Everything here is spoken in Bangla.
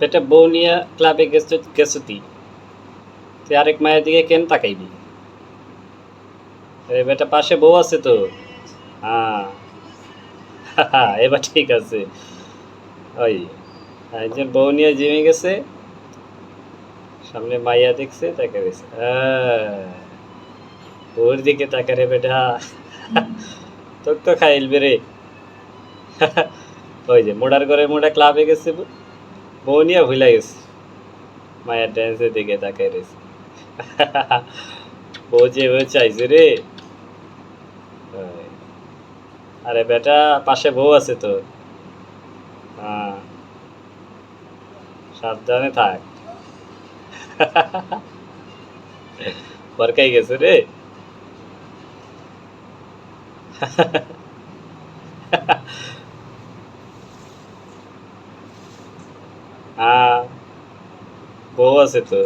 বেটা বউ নিয়ে ক্লাবে গেছো তুই আরেক মায়ের দিকে কেন তাকাইবি? আরে বেটা পাশে বউ আছে তো। হ্যাঁ। এবার ঠিক আছে। ওই একজন বউ নিয়ে জিমে গেছে, সামনে মাইয়া দেখছে তাকে গেছে, বউর দিকে তাকা রে বেটা। তোর তো খাইল বেরে। ওই যে মোড়ার ঘরে মোড়া ক্লাবে গেছে, বউ নিয়ে ভুলে গেছে, মায়ের ড্যান্সের দিকে তাকাই রয়েছে। বউ যে বউ চাইছে রে। ওই, আরে বেটা পাশে বউ আছে তো। হ্যাঁ, সাবধানে থাক। বরকাই গেছে রে। হ্যাঁ, বউ আছে তো।